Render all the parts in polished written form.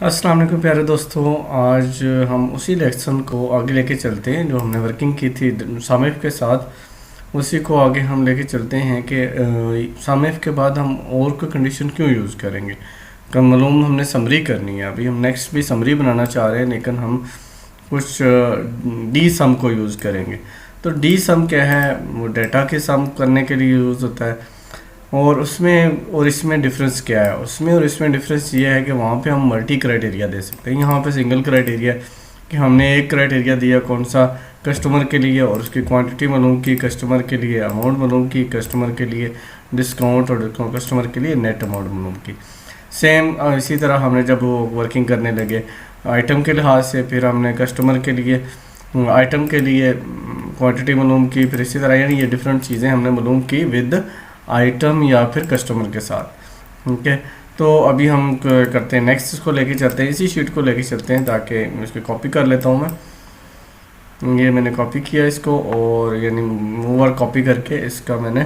अस्सलाम वालेकुम प्यारे दोस्तों। आज हम उसी लेसन को आगे लेके चलते हैं जो हमने वर्किंग की थी सामिफ के साथ। उसी को आगे हम लेके चलते हैं कि सामिफ के बाद हम और कोई कंडीशन क्यों यूज़ करेंगे। कम मालूम हमने समरी करनी है, अभी हम नेक्स्ट भी समरी बनाना चाह रहे हैं, लेकिन हम कुछ डी सम को यूज़ करेंगे। तो डी सम क्या है, वो डाटा के सम करने के लिए यूज़ होता है। और उसमें और इसमें डिफरेंस क्या है, उसमें और इसमें डिफरेंस ये है कि वहाँ पे हम मल्टी क्राइटेरिया दे सकते हैं। यहाँ पे सिंगल क्राइटेरिया कि हमने एक क्राइटेरिया दिया कौन सा, कस्टमर के लिए, और उसकी क्वांटिटी मालूम की, कस्टमर के लिए अमाउंट मालूम की, कस्टमर के लिए डिस्काउंट, और कस्टमर के लिए नेट अमाउंट मालूम की। सेम इसी तरह हमने जब वो वर्किंग करने लगे आइटम के लिहाज से, फिर हमने कस्टमर के लिए आइटम के लिए क्वांटिटी मालूम की, फिर इसी तरह यानी ये डिफरेंट चीज़ें हमने मालूम की विद आइटम या फिर कस्टमर के साथ। ठीक है, तो अभी हम करते हैं नेक्स्ट, इसको लेके चलते हैं, इसी शीट को लेके चलते हैं, ताकि इसको कॉपी कर लेता हूँ मैं। ये मैंने कॉपी किया इसको, और यानी मूवर कॉपी करके इसका मैंने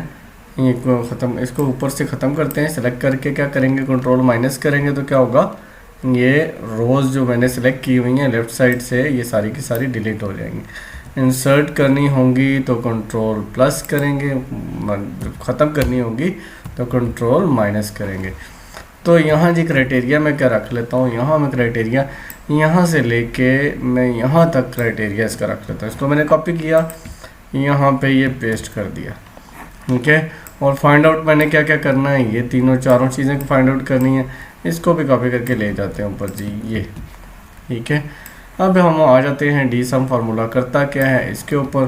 ये को ख़त्म, इसको ऊपर से ख़त्म करते हैं। सेलेक्ट करके क्या करेंगे, कंट्रोल माइनस करेंगे तो क्या होगा, ये रोज़ जो मैंने सेलेक्ट की हुई हैं लेफ़्ट साइड से, ये सारी की सारी डिलीट हो जाएंगी। इंसर्ट करनी होंगी तो कंट्रोल प्लस करेंगे, ख़त्म करनी होगी तो कंट्रोल माइनस करेंगे। तो यहाँ जी क्राइटेरिया मैं क्या रख लेता हूँ, यहाँ मैं क्राइटेरिया यहाँ से लेके मैं यहाँ तक क्राइटेरिया इसका रख लेता हूँ। इसको मैंने कॉपी किया, यहाँ पे ये पेस्ट कर दिया। ठीक है, और फाइंड आउट मैंने क्या क्या करना है, ये तीनों चारों चीज़ें को फाइंड आउट करनी है। इसको भी कॉपी करके ले जाते हैं ऊपर जी, ये ठीक है। अब हम आ जाते हैं डी सम फार्मूला करता क्या है इसके ऊपर।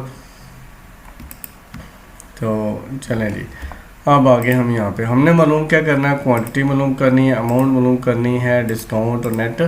तो चलें जी, अब आगे हम यहाँ पे हमने मालूम क्या करना है, क्वांटिटी मालूम करनी है, अमाउंट मालूम करनी है, डिस्काउंट और नेट।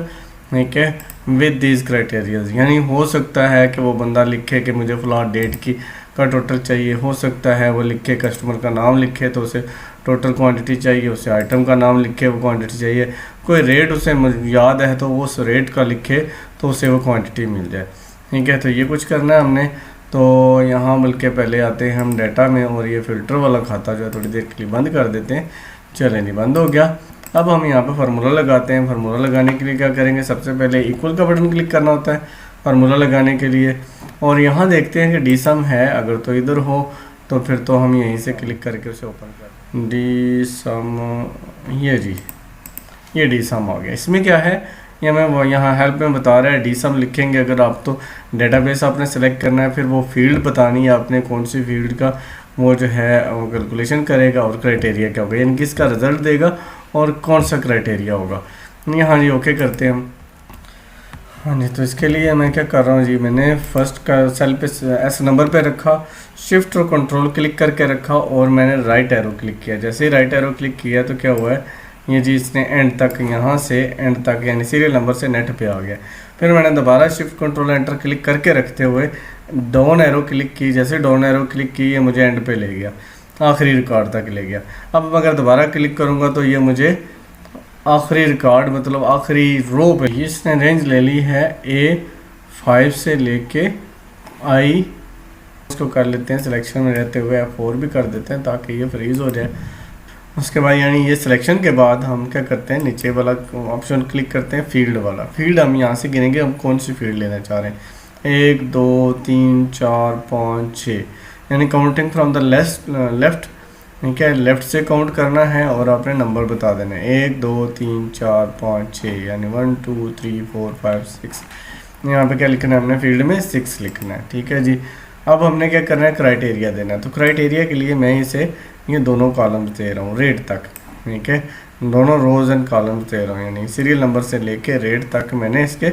ठीक है, विद दीज क्राइटेरियाज, यानी हो सकता है कि वो बंदा लिखे कि मुझे फला डेट की का टोटल चाहिए, हो सकता है वो लिखे कस्टमर का नाम लिखे तो उसे टोटल क्वांटिटी चाहिए, उसे आइटम का नाम लिखे वो क्वांटिटी चाहिए, कोई रेट उसे याद है तो वो उस रेट का लिखे तो उसे वो क्वांटिटी मिल जाए। ठीक है, तो ये कुछ करना है हमने। तो यहाँ बल्कि पहले आते हैं हम डाटा में, और ये फ़िल्टर वाला खाता जो है थोड़ी देर के लिए बंद कर देते हैं। चलें नहीं, बंद हो गया। अब हम यहाँ पे फार्मूला लगाते हैं। फार्मूला लगाने के लिए क्या करेंगे, सबसे पहले इक्वल का बटन क्लिक करना होता है फार्मूला लगाने के लिए, और यहाँ देखते हैं कि डी सम है, अगर तो इधर हो तो फिर तो हम यहीं से क्लिक करके उसे ओपन कर डी सम, ये जी ये डी सम आ गया। इसमें क्या है, ये मैं वो यहाँ हेल्प में बता रहा है डी सम लिखेंगे अगर आप, तो डेटाबेस आपने सेलेक्ट करना है, फिर वो फील्ड बतानी है आपने कौन सी फील्ड का वो जो है वो कैलकुलेशन करेगा, और क्राइटेरिया क्या होगा, यानी कि इसका रिजल्ट देगा और कौन सा क्राइटेरिया होगा। यहाँ जी ओके करते हैं हम। हाँ जी, तो इसके लिए मैं क्या कर रहा हूँ जी, मैंने फर्स्ट का सेल पे एस नंबर पे रखा, शिफ्ट और कंट्रोल क्लिक करके रखा, और मैंने राइट एरो क्लिक किया। जैसे ही राइट एरो क्लिक किया तो क्या हुआ है, ये जी इसने एंड तक, यहाँ से एंड तक यानी सीरियल नंबर से नेट पे आ गया। फिर मैंने दोबारा शिफ्ट कंट्रोल एंटर क्लिक करके रखते हुए डाउन एरो क्लिक की। जैसे डाउन एरो क्लिक की ये मुझे एंड पे ले गया, आखिरी रिकॉर्ड तक ले गया। अब अगर दोबारा क्लिक करूँगा तो ये मुझे आखिरी रिकॉर्ड मतलब आखिरी रो पे, इसने रेंज ले ली है A5 से लेके I, इसको कर लेते हैं सिलेक्शन में रहते हुए F4 भी कर देते हैं ताकि ये फ्रीज़ हो जाए। उसके बाद यानी ये सिलेक्शन के बाद हम क्या करते हैं, नीचे वाला ऑप्शन क्लिक करते हैं फील्ड वाला। फील्ड हम यहाँ से गिनेंगे हम कौन सी फील्ड लेना चाह रहे हैं, 1 2 3 4 5 6, यानी काउंटिंग फ्रॉम द लेफ्ट। ठीक है, लेफ्ट से काउंट करना है और आपने नंबर बता देना है 1 2 3 4 5 6, यानी 1 2 3 4 5 6। यहाँ पे क्या लिखना है, हमने फील्ड में 6 लिखना है। ठीक है जी, अब हमने क्या करना है, क्राइटेरिया देना है। तो क्राइटेरिया के लिए मैं इसे ये दोनों कॉलम्स दे रहा हूँ रेट तक। ठीक है, दोनों रोज़ एंड कॉलम्स दे रहा हूँ, यानी सीरियल नंबर से लेके रेट तक मैंने इसके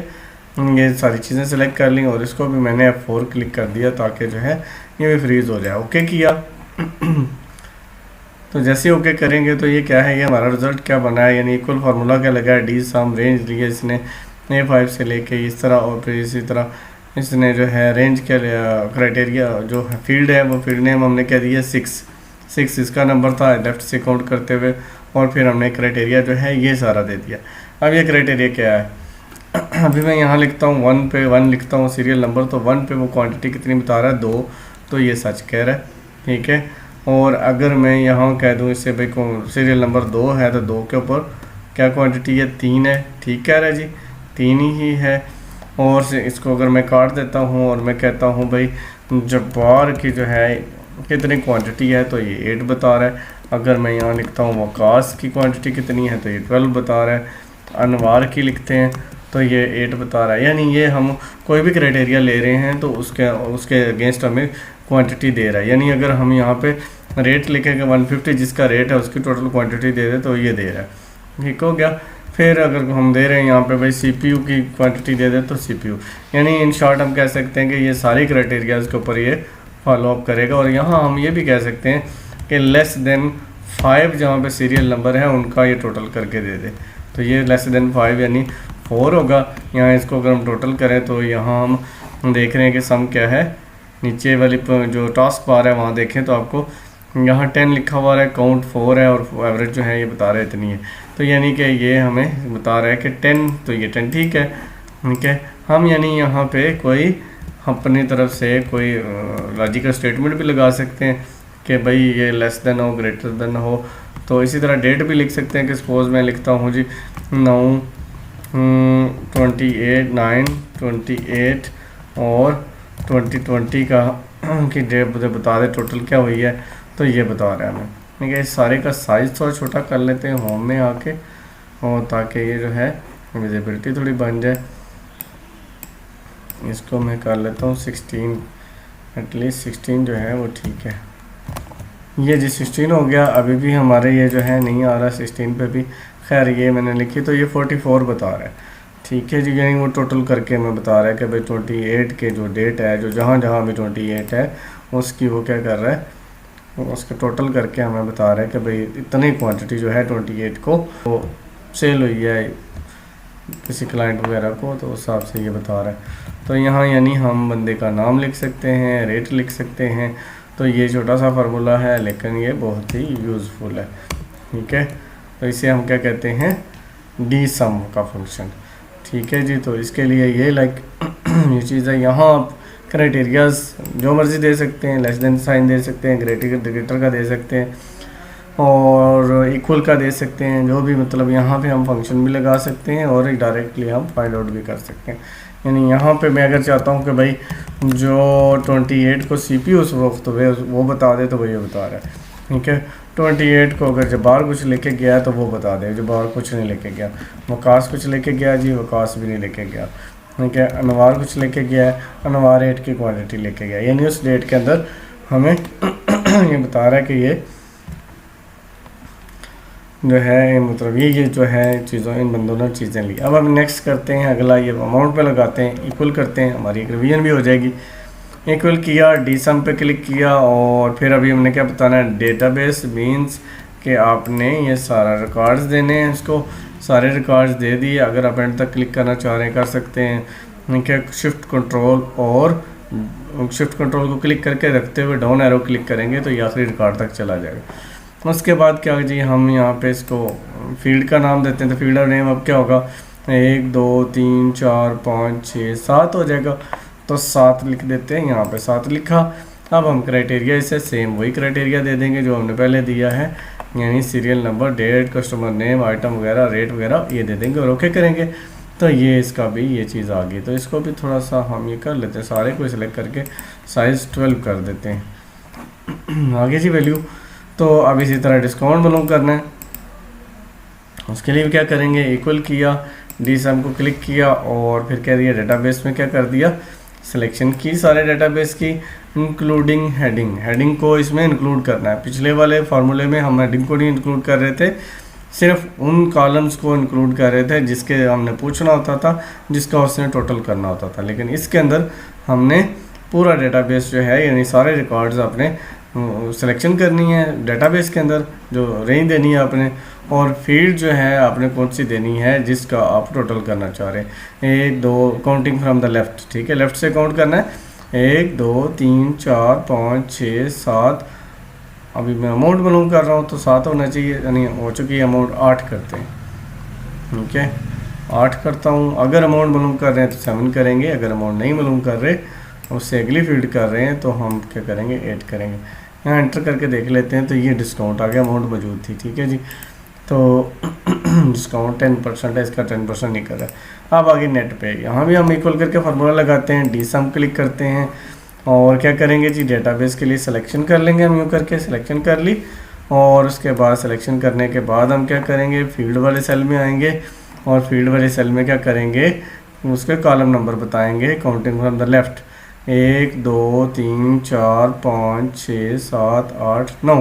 ये सारी चीज़ें सेलेक्ट कर ली, और इसको भी मैंने F4 क्लिक कर दिया ताकि जो है ये भी फ्रीज़ हो जाए। ओके किया। तो जैसे ओके करेंगे तो ये क्या है, ये हमारा रिजल्ट क्या बना है, यानी इक्वल फार्मूला क्या लगा है, डी सम रेंज लिया इसने A5 से लेके इस तरह, और फिर इसी तरह इसने जो है रेंज क्या लिया, क्राइटेरिया जो है फील्ड है वो फील्ड नेम हमने क्या दिया 6 इसका नंबर था लेफ़्ट से काउंट करते हुए, और फिर हमने क्राइटेरिया जो है ये सारा दे दिया। अब ये क्राइटेरिया क्या है, अभी मैं यहाँ लिखता हूँ 1 पे 1 लिखता हूँ सीरियल नंबर, तो 1 पे वो क्वांटिटी कितनी बता रहा है 2, तो ये सच कह रहा है। ठीक है, और अगर मैं यहाँ कह दूँ इससे भाई को सीरियल नंबर 2 है तो 2 के ऊपर क्या क्वांटिटी है, 3 है, ठीक कह रहा है जी, 3 ही है। और से इसको अगर मैं काट देता हूँ और मैं कहता हूँ भाई जब्बार की जो है कितनी क्वांटिटी है, तो ये 8 बता रहा है। अगर मैं यहाँ लिखता हूँ वकास की क्वांटिटी कितनी है, तो ये 12 बता रहा है। अनवार की लिखते हैं तो ये 8 बता रहा है। यानी ये हम कोई भी क्राइटेरिया ले रहे हैं तो उसके अगेंस्ट हमें क्वांटिटी दे रहा है। यानी अगर हम यहाँ पे रेट लिखेंगे 150 जिसका रेट है उसकी टोटल क्वांटिटी दे दे तो ये दे रहा है, ठीक हो गया। फिर अगर हम दे रहे हैं यहाँ पे भाई CPU की क्वांटिटी दे दे तो CPU, यानी इन शॉर्ट हम कह सकते हैं कि ये सारी क्राइटेरियाज के ऊपर ये फॉलो अप करेगा। और यहाँ हम ये भी कह सकते हैं कि लेस देन 5 जहाँ पे सीरियल नंबर है उनका ये टोटल करके दे दे, तो ये लेस देन 5 यानी 4 होगा। यहाँ इसको अगर हम टोटल करें तो यहाँ हम देख रहे हैं कि सम क्या है, नीचे वाली जो टास्क बार है वहाँ देखें तो आपको यहाँ 10 लिखा हुआ है, काउंट 4 है और एवरेज जो है ये बता रहा है इतनी है। तो यानी कि ये हमें बता रहा है कि 10, तो ये 10 ठीक है, ठीक है। हम यानी यहाँ पे कोई अपनी तरफ से कोई लॉजिकल स्टेटमेंट भी लगा सकते हैं कि भाई ये लेस देन हो, ग्रेटर देन हो। तो इसी तरह डेट भी लिख सकते हैं कि सपोज मैं लिखता हूँ जी 9/28 और 2020 का कि डेट मुझे बता दे टोटल क्या हुई है, तो ये बता रहा है हमें, ठीक है। इस सारे का साइज़ थोड़ा छोटा कर लेते हैं होम में आके, और ताकि ये जो है विजिबिलिटी थोड़ी बन जाए। इसको मैं कर लेता हूँ 16, एटलीस्ट 16 जो है वो ठीक है। ये जी 16 हो गया। अभी भी हमारे ये जो है नहीं आ रहा 16 पे भी, खैर ये मैंने लिखी तो ये 44 बता रहा है, ठीक है जी। यानी वो टोटल करके मैं बता रहा है कि भाई 28 के जो डेट है, जो जहाँ जहाँ भी 28 है उसकी वो क्या कर रहा है, उसके टोटल करके हमें बता रहा है कि भाई इतनी क्वांटिटी जो है 28 को वो सेल हुई है किसी क्लाइंट वगैरह को, तो उस हिसाब से ये बता रहा है। तो यहाँ यानी हम बंदे का नाम लिख सकते हैं, रेट लिख सकते हैं। तो ये छोटा सा फार्मूला है लेकिन ये बहुत ही यूज़फुल है, ठीक है। तो इसे हम क्या कहते हैं, डी सम का फंक्शन, ठीक है जी। तो इसके लिए ये ये चीज़ है। यहाँ आप क्राइटेरियाज जो मर्ज़ी दे सकते हैं, लेस देन साइन दे सकते हैं, ग्रेटर का दे सकते हैं और इक्वल का दे सकते हैं, जो भी मतलब यहाँ पे हम फंक्शन भी लगा सकते हैं और डायरेक्टली हम फाइंड आउट भी कर सकते हैं। यानी यहाँ पे मैं अगर चाहता हूँ कि भाई जो 28 को CPU उस वक्त वो बता दे तो वही बता रहा है, ठीक है। 28 को अगर जबार कुछ लेके गया तो वो बता दे, जबार कुछ नहीं लेके गया। वकास कुछ लेके गया जी, वकास भी नहीं लेके गया, ठीक है। अनवार कुछ लेके गया है, अनवार 8 की क्वांटिटी लेके गया। यानी उस डेट के अंदर हमें ये बता रहा है कि ये जो है मतलब ये जो है चीज़ों इन बंदों ने चीज़ें ली। अब हम नेक्स्ट करते हैं, अगला ये अमाउंट पे लगाते हैं, इक्वल करते हैं, हमारी एक रिवीजन भी हो जाएगी। इक्वल किया, डी सम पे क्लिक किया और फिर अभी हमने क्या बताना है, डेटाबेस मींस कि आपने ये सारा रिकॉर्ड्स देने हैं, इसको सारे रिकॉर्ड्स दे दिए। अगर आप एंड तक क्लिक करना चाह रहे हैं कर सकते हैं, ठीक है। शिफ्ट कंट्रोल को क्लिक करके रखते हुए डाउन एरो क्लिक करेंगे तो ये आखिरी रिकॉर्ड तक चला जाएगा। उसके बाद क्या जी, हम यहाँ पे इसको फील्ड का नाम देते हैं। तो फील्ड नेम अब क्या होगा, 1 2 3 4 5 6 7 हो जाएगा। तो 7 लिख देते हैं, यहाँ पे 7 लिखा। अब हम क्राइटेरिया इसे सेम वही क्राइटेरिया दे देंगे जो हमने पहले दिया है, यानी serial number, date, customer name, item वगैरह, रेट वगैरह ये दे देंगे और ओके करेंगे। तो ये इसका भी ये चीज़ आ गई। तो इसको भी थोड़ा सा हम ये कर लेते हैं, सारे को सिलेक्ट करके साइज़ 12 कर देते हैं। आगे जी वैल्यू। तो अब इसी तरह डिस्काउंट मालूम करना है, उसके लिए क्या करेंगे, इक्वल किया, डी सम को क्लिक किया और फिर कह दिया डेटाबेस में क्या कर दिया, सिलेक्शन की सारे डेटाबेस की, इंक्लूडिंग हेडिंग को इसमें इंक्लूड करना है। पिछले वाले फार्मूले में हम हेडिंग को नहीं इंक्लूड कर रहे थे, सिर्फ उन कॉलम्स को इंक्लूड कर रहे थे जिसके हमने पूछना होता था, जिसका उसने टोटल करना होता था। लेकिन इसके अंदर हमने पूरा डेटाबेस जो है यानी सारे रिकॉर्ड्स अपने सिलेक्शन करनी है डेटाबेस के अंदर, जो रेंज देनी है आपने, और फील्ड जो है आपने कौन सी देनी है जिसका आप टोटल करना चाह रहे हैं। 1 2 काउंटिंग फ्रॉम द लेफ्ट, ठीक है, लेफ्ट से काउंट करना है। 1 2 3 4 5 6 7। अभी मैं अमाउंट मालूम कर रहा हूँ तो 7 होना चाहिए, यानी हो चुकी है अमाउंट 8 करते हैं, ठीक है, 8 करता हूँ। अगर अमाउंट मालूम कर रहे हैं तो 7 करेंगे, अगर अमाउंट नहीं मालूम कर रहे उससे अगली फील्ड कर रहे हैं तो हम क्या करेंगे, 8 करेंगे। यहाँ एंटर करके देख लेते हैं तो ये डिस्काउंट आ गया, अमाउंट मौजूद थी, ठीक है जी। तो डिस्काउंट 10% है, इसका 10% नहीं कर रहा है। अब आगे नेट पे, यहाँ भी हम इक्वल करके फार्मूला लगाते हैं, डी सम क्लिक करते हैं और क्या करेंगे जी, डेटाबेस के लिए सिलेक्शन कर लेंगे हम, यूँ करके सिलेक्शन कर ली। और उसके बाद सिलेक्शन करने के बाद हम क्या करेंगे, फील्ड वाले सेल में आएंगे और फील्ड वाले सेल में क्या करेंगे, उसके कॉलम नंबर बताएंगे काउंटिंग फ्रॉम द लेफ्ट, 1 2 3 4 5 6 7 8 9,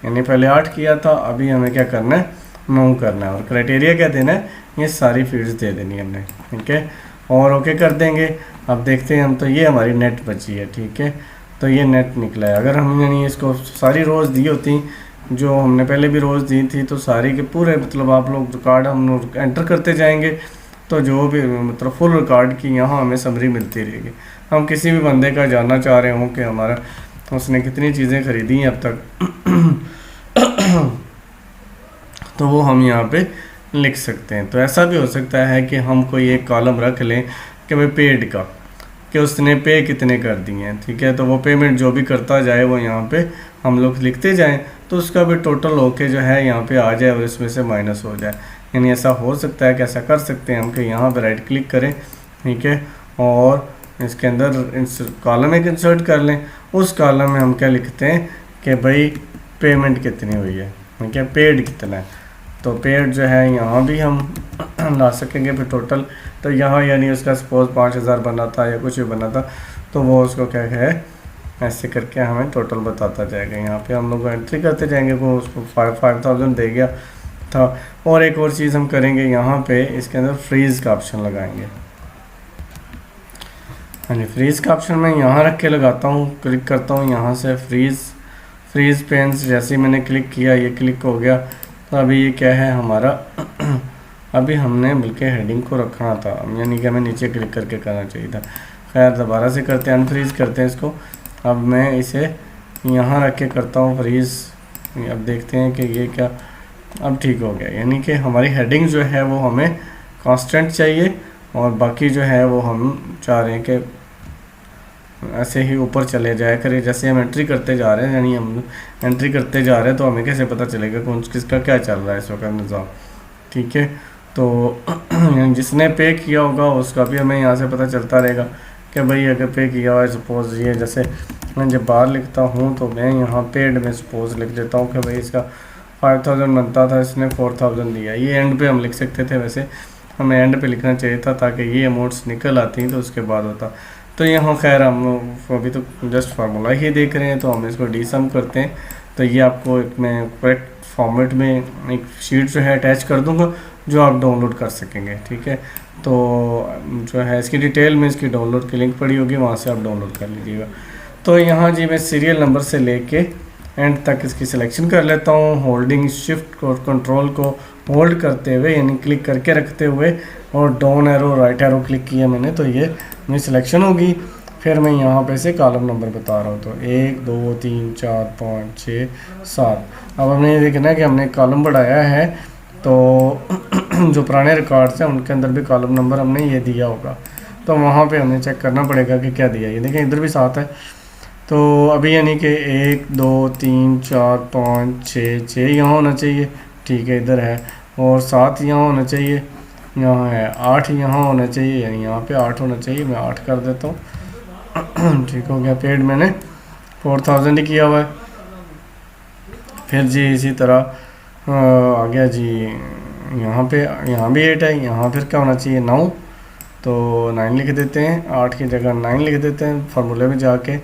यानी पहले 8 किया था, अभी हमें क्या करना है, 9 करना है। और क्राइटेरिया क्या देना है, ये सारी फील्ड्स दे देनी है हमने, ठीक है। और ओके कर देंगे। अब देखते हैं हम, तो ये हमारी नेट बची है, ठीक है। तो ये नेट निकला है। अगर हम यानी इसको सारी रोज़ दी होती जो हमने पहले भी रोज़ दी थी, तो सारी के पूरे मतलब आप लोग रिकॉर्ड हम लोग एंटर करते जाएंगे, तो जो भी मतलब फुल रिकॉर्ड की यहाँ हमें समरी मिलती रहेगी। हम किसी भी बंदे का जानना चाह रहे हों कि हमारा उसने कितनी चीज़ें खरीदी हैं अब तक तो वो हम यहाँ पे लिख सकते हैं। तो ऐसा भी हो सकता है कि हम कोई एक कॉलम रख लें कि भाई पेड का, कि उसने पे कितने कर दिए हैं, ठीक है। तो वो पेमेंट जो भी करता जाए वो यहाँ पे हम लोग लिखते जाएं, तो उसका भी टोटल होके जो है यहाँ पे आ जाए और इसमें से माइनस हो जाए। यानी ऐसा हो सकता है कि ऐसा कर सकते हैं हम कि यहाँ पे राइट क्लिक करें, ठीक है, और इसके अंदर कॉलम एक इंसर्ट कर लें। उस कॉलम में हम क्या लिखते हैं कि भाई पेमेंट कितनी हुई है, ठीक है, पेड कितना है। तो पेड जो है यहाँ भी हम ला सकेंगे फिर टोटल। तो यहाँ यानी उसका सपोज 5000 बना था या कुछ भी बना था, तो वो उसको क्या है ऐसे करके हमें टोटल बताता जाएगा। यहाँ पे हम लोग एंट्री करते जाएंगे, वो उसको 5000 दे गया था। और एक और चीज़ हम करेंगे, यहाँ पे इसके अंदर फ्रीज़ का ऑप्शन लगाएंगे। यानी फ्रीज़ का ऑप्शन मैं यहाँ रख के लगाता हूँ, क्लिक करता हूँ यहाँ से फ्रीज़ पेन्स। जैसे ही मैंने क्लिक किया, ये क्लिक हो गया। तो अभी ये क्या है हमारा अभी हमने बल्कि हेडिंग को रखना था, यानी कि हमें नीचे क्लिक करके करना चाहिए था। खैर दोबारा से करते हैं, अनफ्रीज़ करते हैं इसको। अब मैं इसे यहाँ रख के करता हूँ फ्रीज़। अब देखते हैं कि ये क्या अब ठीक हो गया। यानी कि हमारी हेडिंग जो है वो हमें कांस्टेंट चाहिए और बाकी जो है वो हम चाह रहे हैं कि ऐसे ही ऊपर चले जाए करे। जैसे हम एंट्री करते जा रहे हैं, यानी हम एंट्री करते जा रहे हैं, तो हमें कैसे पता चलेगा कौन किसका क्या चल रहा है इस वक्त निज़ाम, ठीक है। तो जिसने पे किया होगा उसका भी हमें यहाँ से पता चलता रहेगा कि भाई अगर पे किया हुआ है, सपोज ये जैसे मैं जब बाहर लिखता हूँ तो मैं यहाँ पेड में सपोज लिख देता हूँ कि भाई इसका 5000 बनता था, इसने 4000 दिया। ये एंड पे हम लिख सकते थे, वैसे हमें एंड पे लिखना चाहिए था ताकि ये अमाउंट्स निकल आती तो उसके बाद होता। तो यहाँ खैर हम अभी तो जस्ट फार्मूला ही देख रहे हैं, तो हम इसको डी सम करते हैं। तो ये आपको मैं करेक्ट फॉर्मेट में एक शीट जो है अटैच कर दूँगा जो आप डाउनलोड कर सकेंगे, ठीक है। तो जो है इसकी डिटेल में इसकी डाउनलोड की लिंक पड़ी होगी, वहाँ से आप डाउनलोड कर लीजिएगा। तो यहाँ जी मैं सीरियल नंबर से लेके एंड तक इसकी सिलेक्शन कर लेता हूँ, होल्डिंग शिफ्ट और कंट्रोल को होल्ड करते हुए, यानी क्लिक करके रखते हुए, और down arrow right arrow click किया मैंने तो ये मेरी सिलेक्शन होगी। फिर मैं यहाँ पे से कॉलम नंबर बता रहा हूँ, तो 1 2 3 4 5 6 7। अब हमने ये देखना है कि हमने कॉलम बढ़ाया है, तो जो पुराने रिकॉर्ड्स हैं उनके अंदर भी कॉलम नंबर हमने ये दिया होगा, तो वहाँ पे हमें चेक करना पड़ेगा कि क्या दिया। ये देखें इधर भी 7 है, तो अभी यानी कि 1 2 3 4 5 6 यहाँ होना चाहिए, ठीक है, इधर है। और 7 यहाँ होना चाहिए, यहाँ है 8 यहाँ होना चाहिए, यानी यहाँ पे 8 होना चाहिए। मैं 8 कर देता हूँ ठीक हो गया। पेड मैंने 4000 ही किया हुआ है। फिर जी इसी तरह आ गया जी यहाँ पे, यहाँ भी 8 है, यहाँ फिर क्या होना चाहिए 9, तो 9 लिख देते हैं, 8 की जगह 9 लिख देते हैं फार्मूले में जाके।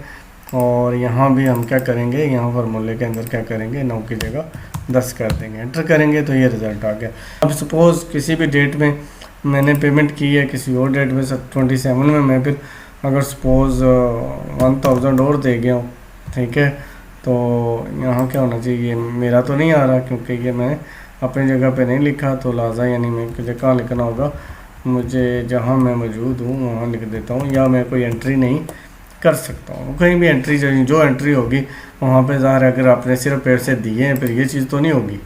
और यहाँ भी हम क्या करेंगे, यहाँ फार्मूले के अंदर क्या करेंगे, 9 की जगह 10 कर देंगे, एंटर करेंगे तो ये रिज़ल्ट आ गया। अब सपोज़ किसी भी डेट में मैंने पेमेंट की है, किसी और डेट में 27 में मैं फिर अगर सपोज़ 1000 और दे गया हूँ, ठीक है, तो यहाँ क्या होना चाहिए, मेरा तो नहीं आ रहा क्योंकि ये मैं अपनी जगह पे नहीं लिखा, तो लाजा यानी मैं मुझे कहाँ लिखना होगा, मुझे जहाँ मैं मौजूद हूँ वहाँ लिख देता हूँ, या मैं कोई एंट्री नहीं कर सकता हूँ। कहीं भी एंट्री जो एंट्री होगी वहाँ पे ज़ाहिर है अगर आपने सिर्फ पैसे दिए हैं फिर ये चीज़ तो नहीं होगी,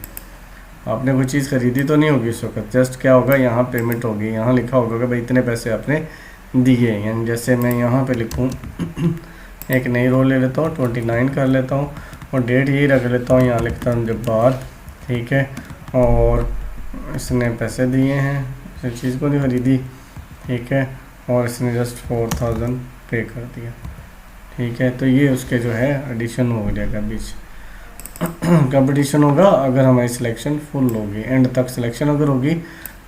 आपने कोई चीज़ ख़रीदी तो नहीं होगी उस वक्त। जस्ट क्या होगा, यहाँ पेमेंट होगी, यहाँ लिखा होगा कि भाई इतने पैसे आपने दिए। यानी जैसे मैं यहाँ पे लिखूँ एक नई रो ले लेता हूँ, 29 कर लेता हूँ और डेट यही रख लेता हूँ, यहाँ लिखता हूँ जब्बार, ठीक है। और इसने पैसे दिए हैं, इस चीज़ को नहीं खरीदी, ठीक है, और इसने जस्ट 4000 पे कर दिया, ठीक है। तो ये उसके जो है एडिशन हो जाएगा बीच कब एडिशन होगा, अगर हमारी सिलेक्शन फुल होगी, एंड तक सिलेक्शन अगर होगी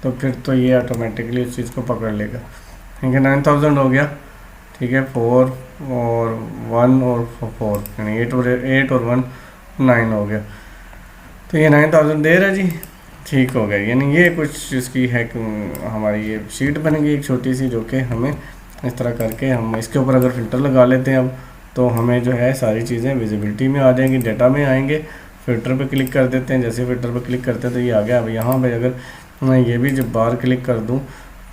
तो फिर तो ये ऑटोमेटिकली उस चीज़ को पकड़ लेगा, ठीक है। 9000 हो गया, ठीक है, 4 और 1 और 4 यानी 8 और 1 9 हो गया। तो ये 9000 दे रहा है जी, ठीक हो गया। यानी ये कुछ इसकी है हमारी ये शीट बनेगी एक छोटी सी, जो कि हमें इस तरह करके हम इसके ऊपर अगर फ़िल्टर लगा लेते हैं अब, तो हमें जो है सारी चीज़ें विजिबिलिटी में आ जाएंगी, डाटा में आएंगे। फ़िल्टर पे क्लिक कर देते हैं, जैसे फ़िल्टर पे क्लिक करते हैं तो ये आ गया। अब यहाँ पे अगर मैं ये भी जब बार क्लिक कर दूँ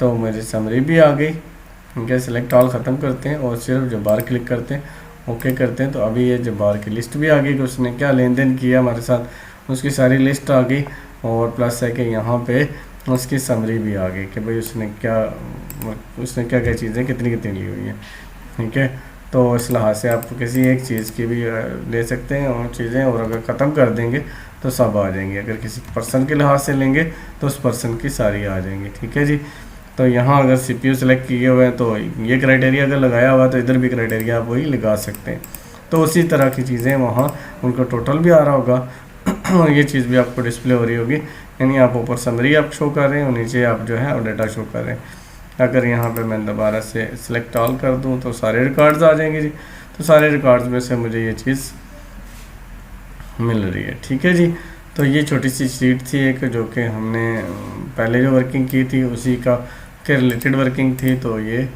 तो मेरी समरी भी आ गई, ठीक है। सिलेक्ट ऑल ख़त्म करते हैं और सिर्फ जब बार क्लिक करते हैं, ओके करते हैं, तो अभी ये जब बार की लिस्ट भी आ गई कि उसने क्या लेन देन किया हमारे साथ, उसकी सारी लिस्ट आ गई। और प्लस है कि यहाँ पे उसकी समरी भी आ गई कि भाई उसने क्या क्या चीज़ें कितनी कितनी ली हुई हैं, ठीक है। तो इस लिहाज से आप किसी एक चीज़ की भी ले सकते हैं और चीज़ें, और अगर ख़त्म कर देंगे तो सब आ जाएंगे। अगर किसी पर्सन के लिहाज से लेंगे तो उस पर्सन की सारी आ जाएंगी, ठीक है जी। तो यहाँ अगर CPU सेलेक्ट किए हुए हैं तो ये क्राइटेरिया अगर लगाया हुआ है तो इधर भी क्राइटेरिया आप वही लगा सकते हैं। तो उसी तरह की चीज़ें वहाँ उनका टोटल भी आ रहा होगा और ये चीज़ भी आपको डिस्प्ले हो रही होगी, यानी आप ऊपर समरी आप शो कर रहे हैं और नीचे आप जो है और डाटा शो कर रहे हैं। अगर यहाँ पे मैं दोबारा से सिलेक्ट ऑल कर दूँ तो सारे रिकॉर्ड्स आ जाएंगे जी। तो सारे रिकॉर्ड्स में से मुझे ये चीज़ मिल रही है, ठीक है जी। तो ये छोटी सी शीट थी एक, जो कि हमने पहले जो वर्किंग की थी उसी का के रिलेटेड वर्किंग थी, तो ये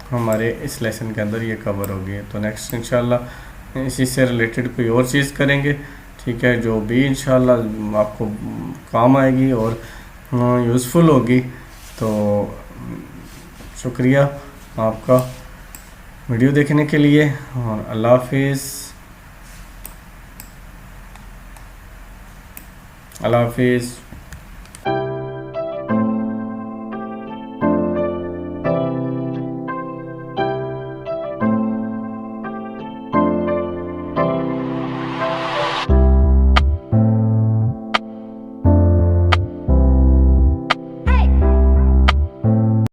हमारे इस लेसन के अंदर ये कवर होगी। तो नेक्स्ट इंशाल्लाह इसी से रिलेटेड कोई और चीज़ करेंगे, ठीक है, जो भी इंशाल्लाह आपको काम आएगी और यूज़फुल होगी। तो शुक्रिया आपका वीडियो देखने के लिए, और अल्लाह हाफिज़। अल्लाह हाफिज़।